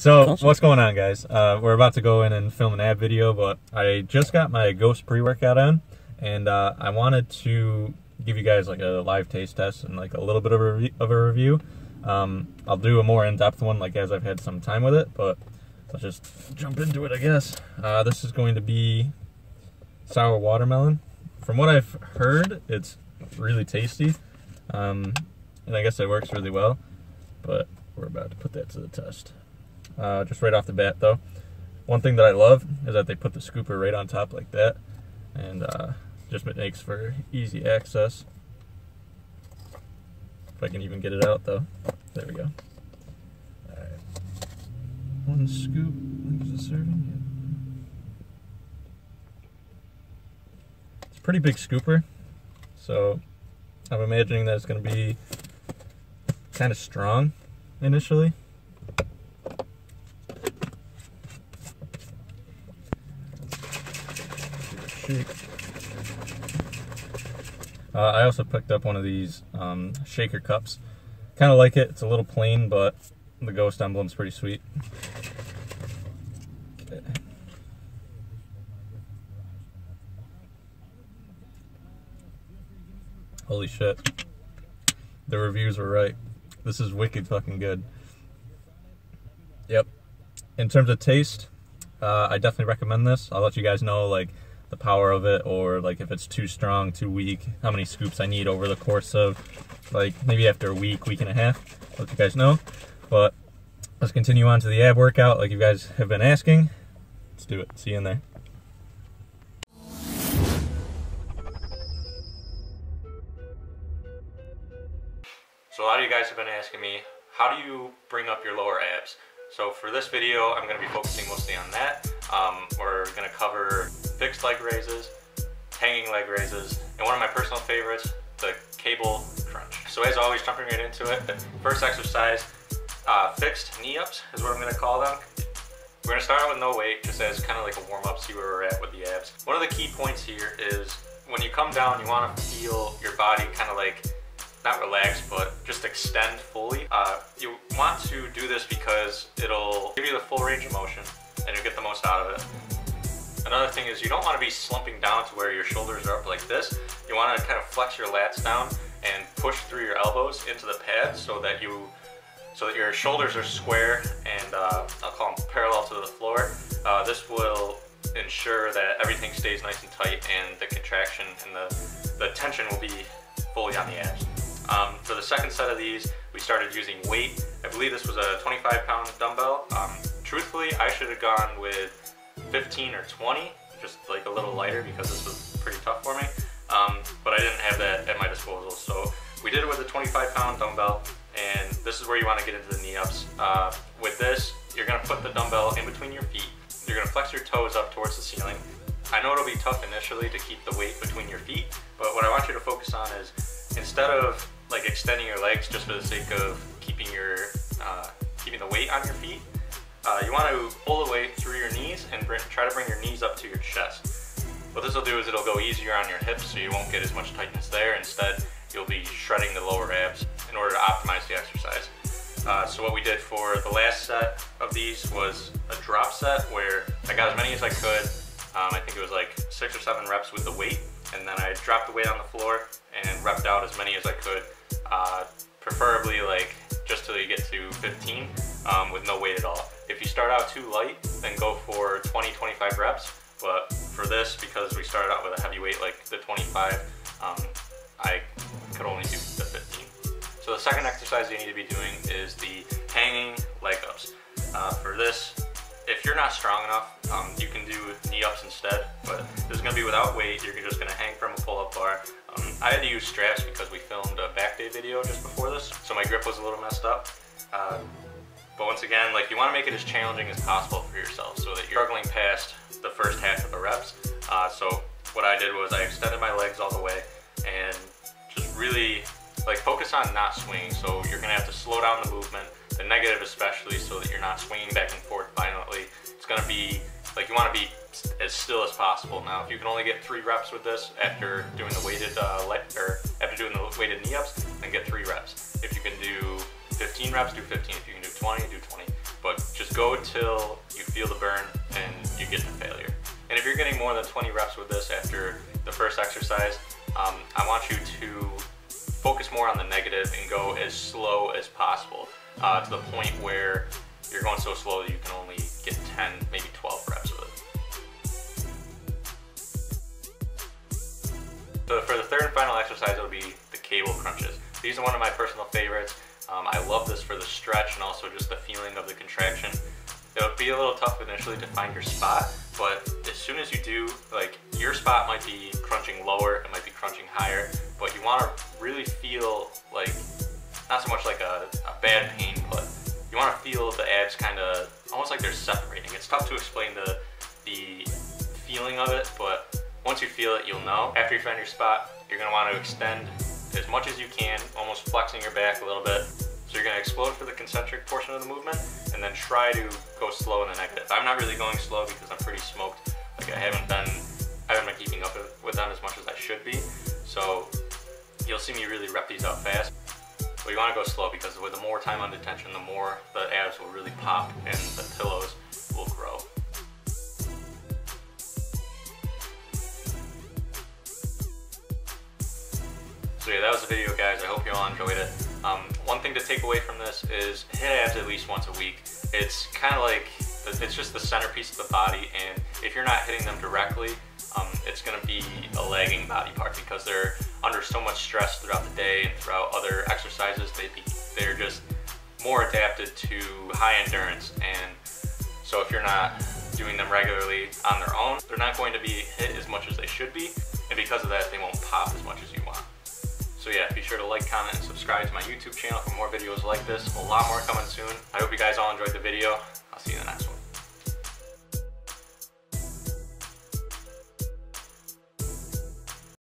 So what's going on, guys? We're about to go in and film an ad video, but I just got my Ghost pre-workout on, and I wanted to give you guys like a live taste test and like a little bit of a review. I'll do a more in-depth one like as I've had some time with it, but let's just jump into it, I guess. This is going to be sour watermelon. From what I've heard, it's really tasty, and I guess it works really well, but we're about to put that to the test. Just right off the bat though, one thing that I love is that they put the scooper right on top like that, and just makes for easy access. If I can even get it out though. There we go. Alright. One scoop, I think it's a serving. Yeah. It's a pretty big scooper, so I'm imagining that it's going to be kind of strong initially. I also picked up one of these shaker cups. Kind of like it. It's a little plain, but the ghost emblem's pretty sweet. Okay. Holy shit. The reviews were right. This is wicked fucking good. Yep. In terms of taste, I definitely recommend this. I'll let you guys know like the power of it, or like if it's too strong, too weak, how many scoops I need over the course of like maybe after a week and a half. I'll let you guys know. But let's continue on to the ab workout like you guys have been asking. Let's do it. See you in there. So a lot of you guys have been asking me, how do you bring up your lower abs? So for this video, I'm going to be focusing mostly on that. We're going to cover fixed leg raises, hanging leg raises, and one of my personal favorites, the cable crunch. So as always, jumping right into it, first exercise, fixed knee ups is what I'm going to call them. We're going to start out with no weight, just as kind of like a warm up, see where we're at with the abs. One of the key points here is when you come down, you want to feel your body kind of like, not relax, but just extend fully. You want to do this because it'll give you the full range of motion and you'll get the most out of it. Another thing is you don't want to be slumping down to where your shoulders are up like this. You want to kind of flex your lats down and push through your elbows into the pads so that your shoulders are square and I'll call them parallel to the floor. This will ensure that everything stays nice and tight and the contraction and the tension will be fully on the abs. For the second set of these, we started using weight. I believe this was a 25-pound dumbbell. Truthfully, I should have gone with 15 or 20, just like a little lighter because this was pretty tough for me. But I didn't have that at my disposal. So we did it with a 25-pound dumbbell, and this is where you want to get into the knee ups. With this, you're going to put the dumbbell in between your feet. You're going to flex your toes up towards the ceiling. I know it'll be tough initially to keep the weight between your feet, but what I want you to focus on is instead of like extending your legs just for the sake of keeping the weight on your feet, you want to pull the weight through your knees and try to bring your knees up to your chest. What this will do is it'll go easier on your hips, so you won't get as much tightness there. Instead, you'll be shredding the lower abs in order to optimize the exercise. So what we did for the last set of these was a drop set where I got as many as I could. I think it was like 6 or 7 reps with the weight, and then I dropped the weight on the floor and repped out as many as I could, preferably like just till you get to 15 with no weight at all. If you start out too light, then go for 20-25 reps, but for this, because we started out with a heavy weight like the 25, I could only do the 15. So the second exercise you need to be doing is the hanging leg ups. For this, if you're not strong enough, you can do knee ups instead, but this is going to be without weight. You're just going to hang from a pull-up bar. I had to use straps because we filmed a back day video just before this, so my grip was a little messed up. But once again, like, you want to make it as challenging as possible for yourself so that you're struggling past the first half of the reps. So what I did was I extended my legs all the way and just really like focus on not swinging. So you're going to have to slow down the movement, the negative especially, so that you're not swinging back and forth violently. It's going to be like you want to be as still as possible. Now, if you can only get 3 reps with this after doing the weighted knee ups, then get 3 reps. If you can do 15 reps, do 15. If you can do 20, do 20. But just go till you feel the burn and you get to failure. And if you're getting more than 20 reps with this after the first exercise, I want you to focus more on the negative and go as slow as possible to the point where you're going so slow that you can only get 10, maybe 12 reps with it. So for the third and final exercise, it'll be the cable crunches. These are one of my personal favorites. I love this for the stretch and also just the feeling of the contraction. It'll be a little tough initially to find your spot, but as soon as you do, like, your spot might be crunching lower, it might be crunching higher, but you want to really feel like, not so much like a bad pain, but you want to feel the abs kind of almost like they're separating. It's tough to explain the feeling of it, but once you feel it, you'll know. After you find your spot, you're going to want to extend as much as you can, almost flexing your back a little bit. So you're going to explode for the concentric portion of the movement, and then try to go slow in the negative. I'm not really going slow because I'm pretty smoked. Like, I haven't been keeping up with them as much as I should be. So you'll see me really rep these out fast. But you want to go slow because with the more time under tension, the more the abs will really pop and the pillows will grow. So yeah, that was the video, guys. I hope you all enjoyed it. One thing to take away from this is hit abs at least once a week. It's kind of like, it's just the centerpiece of the body, and if you're not hitting them directly, it's going to be a lagging body part because they're under so much stress throughout the day and throughout other exercises. They're just more adapted to high endurance, and so if you're not doing them regularly on their own, they're not going to be hit as much as they should be, and because of that, they won't pop as much as you want. So yeah, be sure to like, comment, and subscribe to my YouTube channel for more videos like this. A lot more coming soon. I hope you guys all enjoyed the video.